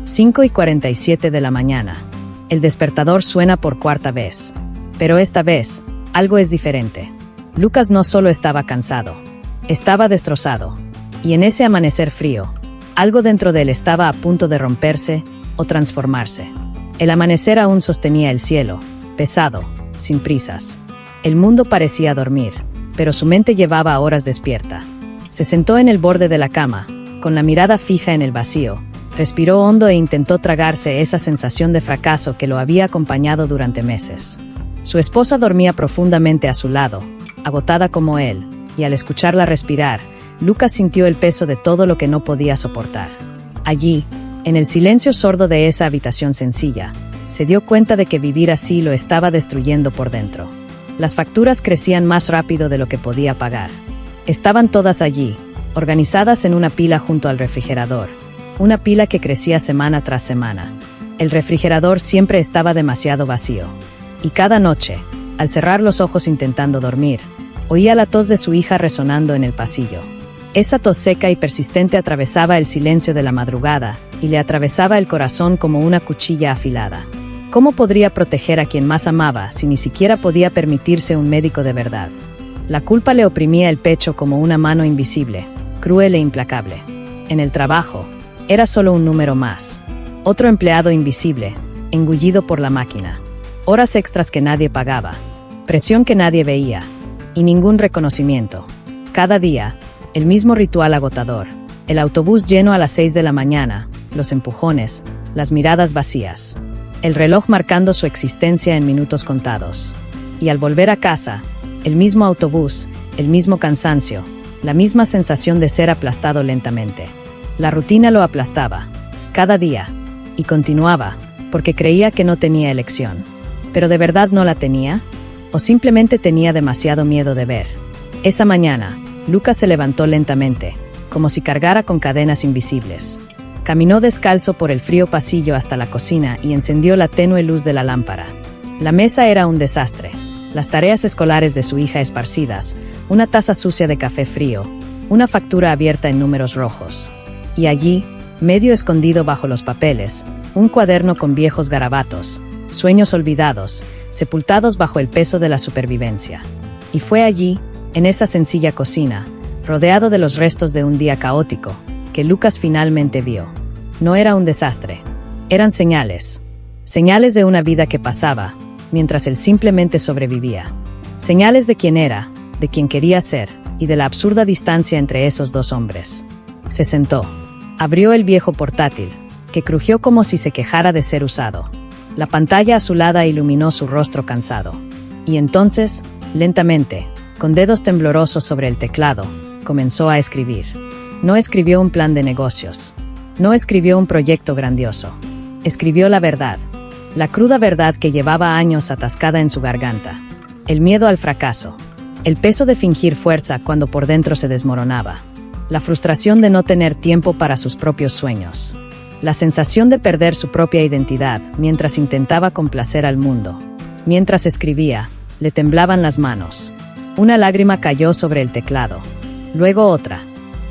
5:47 de la mañana. El despertador suena por cuarta vez. Pero esta vez, algo es diferente. Lucas no solo estaba cansado, estaba destrozado. Y en ese amanecer frío, algo dentro de él estaba a punto de romperse o transformarse. El amanecer aún sostenía el cielo, pesado, sin prisas. El mundo parecía dormir, pero su mente llevaba horas despierta. Se sentó en el borde de la cama, con la mirada fija en el vacío. Respiró hondo e intentó tragarse esa sensación de fracaso que lo había acompañado durante meses. Su esposa dormía profundamente a su lado, agotada como él, y al escucharla respirar, Lucas sintió el peso de todo lo que no podía soportar. Allí, en el silencio sordo de esa habitación sencilla, se dio cuenta de que vivir así lo estaba destruyendo por dentro. Las facturas crecían más rápido de lo que podía pagar. Estaban todas allí, organizadas en una pila junto al refrigerador, una pila que crecía semana tras semana. El refrigerador siempre estaba demasiado vacío. Y cada noche, al cerrar los ojos intentando dormir, oía la tos de su hija resonando en el pasillo. Esa tos seca y persistente atravesaba el silencio de la madrugada y le atravesaba el corazón como una cuchilla afilada. ¿Cómo podría proteger a quien más amaba si ni siquiera podía permitirse un médico de verdad? La culpa le oprimía el pecho como una mano invisible, cruel e implacable. En el trabajo, era solo un número más. Otro empleado invisible, engullido por la máquina. Horas extras que nadie pagaba, presión que nadie veía, y ningún reconocimiento. Cada día, el mismo ritual agotador. El autobús lleno a las 6 de la mañana, los empujones, las miradas vacías. El reloj marcando su existencia en minutos contados. Y al volver a casa, el mismo autobús, el mismo cansancio, la misma sensación de ser aplastado lentamente. La rutina lo aplastaba, cada día, y continuaba, porque creía que no tenía elección. ¿Pero de verdad no la tenía? ¿O simplemente tenía demasiado miedo de ver? Esa mañana, Lucas se levantó lentamente, como si cargara con cadenas invisibles. Caminó descalzo por el frío pasillo hasta la cocina y encendió la tenue luz de la lámpara. La mesa era un desastre, las tareas escolares de su hija esparcidas, una taza sucia de café frío, una factura abierta en números rojos. Y allí, medio escondido bajo los papeles, un cuaderno con viejos garabatos, sueños olvidados, sepultados bajo el peso de la supervivencia. Y fue allí, en esa sencilla cocina, rodeado de los restos de un día caótico, que Lucas finalmente vio. No era un desastre, eran señales. Señales de una vida que pasaba, mientras él simplemente sobrevivía. Señales de quién era, de quién quería ser, y de la absurda distancia entre esos dos hombres. Se sentó. Abrió el viejo portátil, que crujió como si se quejara de ser usado. La pantalla azulada iluminó su rostro cansado. Y entonces, lentamente, con dedos temblorosos sobre el teclado, comenzó a escribir. No escribió un plan de negocios. No escribió un proyecto grandioso. Escribió la verdad. La cruda verdad que llevaba años atascada en su garganta. El miedo al fracaso. El peso de fingir fuerza cuando por dentro se desmoronaba. La frustración de no tener tiempo para sus propios sueños. La sensación de perder su propia identidad mientras intentaba complacer al mundo. Mientras escribía, le temblaban las manos. Una lágrima cayó sobre el teclado. Luego otra.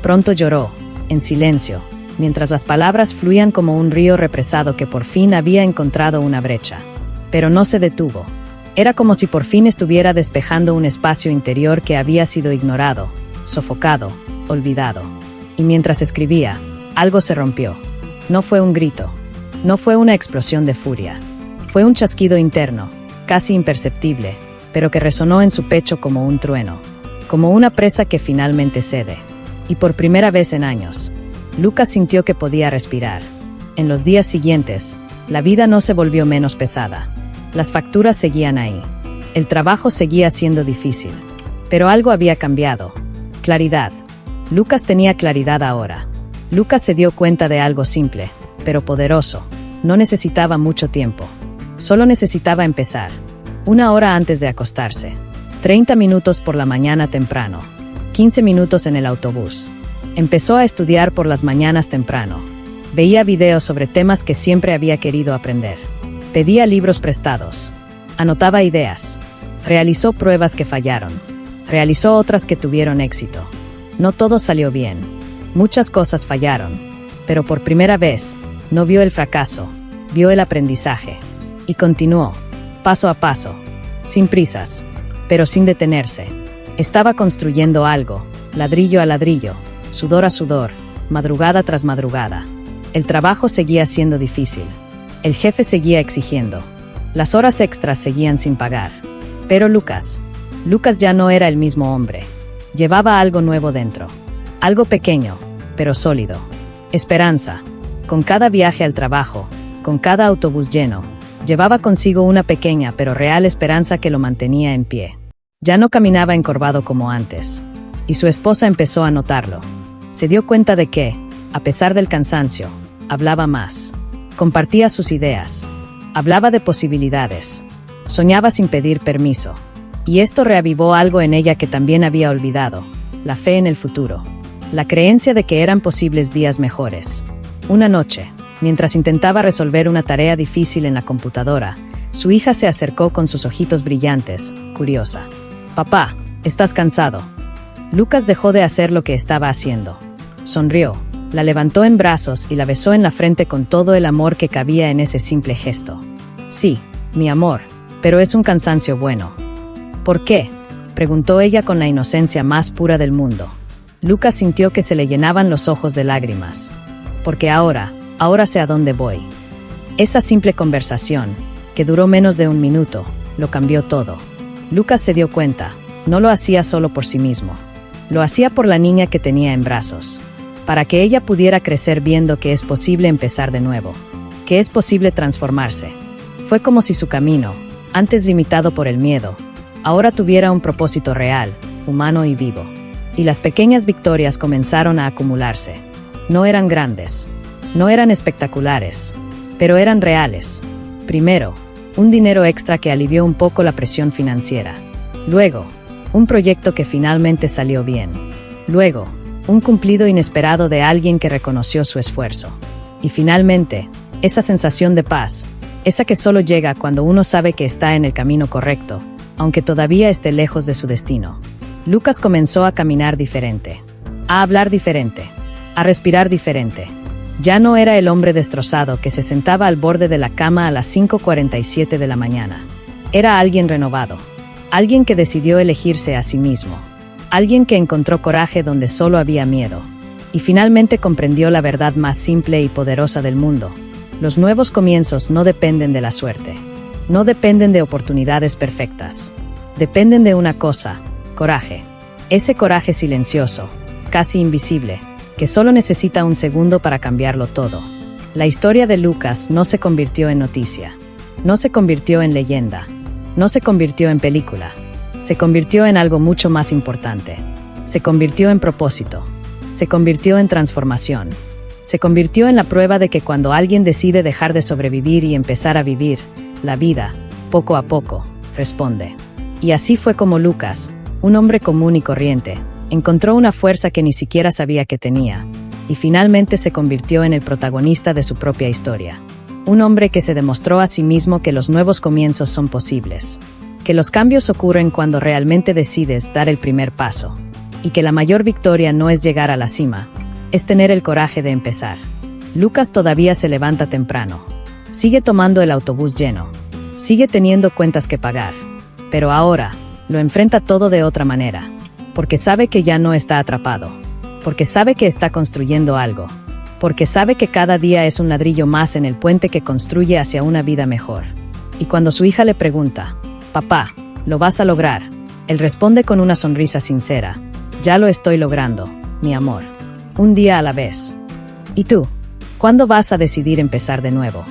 Pronto lloró, en silencio, mientras las palabras fluían como un río represado que por fin había encontrado una brecha. Pero no se detuvo. Era como si por fin estuviera despejando un espacio interior que había sido ignorado, sofocado, olvidado. Y mientras escribía, algo se rompió. No fue un grito. No fue una explosión de furia. Fue un chasquido interno, casi imperceptible, pero que resonó en su pecho como un trueno. Como una presa que finalmente cede. Y por primera vez en años, Lucas sintió que podía respirar. En los días siguientes, la vida no se volvió menos pesada. Las facturas seguían ahí. El trabajo seguía siendo difícil. Pero algo había cambiado. Claridad. Lucas tenía claridad ahora. Lucas se dio cuenta de algo simple, pero poderoso. No necesitaba mucho tiempo. Solo necesitaba empezar. 1 hora antes de acostarse. 30 minutos por la mañana temprano. 15 minutos en el autobús. Empezó a estudiar por las mañanas temprano. Veía videos sobre temas que siempre había querido aprender. Pedía libros prestados. Anotaba ideas. Realizó pruebas que fallaron. Realizó otras que tuvieron éxito. No todo salió bien. Muchas cosas fallaron. Pero por primera vez, No vio el fracaso, vio el aprendizaje. Y continuó, paso a paso, sin prisas, pero sin detenerse. Estaba construyendo algo, ladrillo a ladrillo, sudor a sudor, madrugada tras madrugada. El trabajo seguía siendo difícil. El jefe seguía exigiendo. Las horas extras seguían sin pagar. Pero Lucas ya no era el mismo hombre. Llevaba algo nuevo dentro. Algo pequeño, pero sólido. Esperanza. Con cada viaje al trabajo, con cada autobús lleno, llevaba consigo una pequeña pero real esperanza que lo mantenía en pie. Ya no caminaba encorvado como antes. Y su esposa empezó a notarlo. Se dio cuenta de que, a pesar del cansancio, hablaba más. Compartía sus ideas. Hablaba de posibilidades. Soñaba sin pedir permiso. Y esto reavivó algo en ella que también había olvidado: la fe en el futuro. La creencia de que eran posibles días mejores. Una noche, mientras intentaba resolver una tarea difícil en la computadora, su hija se acercó con sus ojitos brillantes, curiosa. «Papá, ¿estás cansado?» Lucas dejó de hacer lo que estaba haciendo. Sonrió, la levantó en brazos y la besó en la frente con todo el amor que cabía en ese simple gesto. «Sí, mi amor, pero es un cansancio bueno». «¿Por qué?», preguntó ella con la inocencia más pura del mundo. Lucas sintió que se le llenaban los ojos de lágrimas. «Porque ahora sé a dónde voy». Esa simple conversación, que duró menos de un minuto, lo cambió todo. Lucas se dio cuenta, no lo hacía solo por sí mismo. Lo hacía por la niña que tenía en brazos. Para que ella pudiera crecer viendo que es posible empezar de nuevo. Que es posible transformarse. Fue como si su camino, antes limitado por el miedo, ahora tuviera un propósito real, humano y vivo. Y las pequeñas victorias comenzaron a acumularse. No eran grandes, no eran espectaculares, pero eran reales. Primero, un dinero extra que alivió un poco la presión financiera. Luego, un proyecto que finalmente salió bien. Luego, un cumplido inesperado de alguien que reconoció su esfuerzo. Y finalmente, esa sensación de paz, esa que solo llega cuando uno sabe que está en el camino correcto, aunque todavía esté lejos de su destino. Lucas comenzó a caminar diferente, a hablar diferente, a respirar diferente. Ya no era el hombre destrozado que se sentaba al borde de la cama a las 5:47 de la mañana. Era alguien renovado, alguien que decidió elegirse a sí mismo, alguien que encontró coraje donde solo había miedo, y finalmente comprendió la verdad más simple y poderosa del mundo. Los nuevos comienzos no dependen de la suerte, no dependen de oportunidades perfectas. Dependen de una cosa: coraje. Ese coraje silencioso, casi invisible, que solo necesita un segundo para cambiarlo todo. La historia de Lucas no se convirtió en noticia, no se convirtió en leyenda, no se convirtió en película, se convirtió en algo mucho más importante. Se convirtió en propósito, se convirtió en transformación, se convirtió en la prueba de que cuando alguien decide dejar de sobrevivir y empezar a vivir, la vida, poco a poco, responde. Y así fue como Lucas, un hombre común y corriente, encontró una fuerza que ni siquiera sabía que tenía, y finalmente se convirtió en el protagonista de su propia historia. Un hombre que se demostró a sí mismo que los nuevos comienzos son posibles, que los cambios ocurren cuando realmente decides dar el primer paso, y que la mayor victoria no es llegar a la cima, es tener el coraje de empezar. Lucas todavía se levanta temprano, sigue tomando el autobús lleno, sigue teniendo cuentas que pagar, pero ahora lo enfrenta todo de otra manera. Porque sabe que ya no está atrapado, porque sabe que está construyendo algo, porque sabe que cada día es un ladrillo más en el puente que construye hacia una vida mejor. Y cuando su hija le pregunta: «Papá, ¿lo vas a lograr?», él responde con una sonrisa sincera: «Ya lo estoy logrando, mi amor. Un día a la vez». ¿Y tú? ¿Cuándo vas a decidir empezar de nuevo?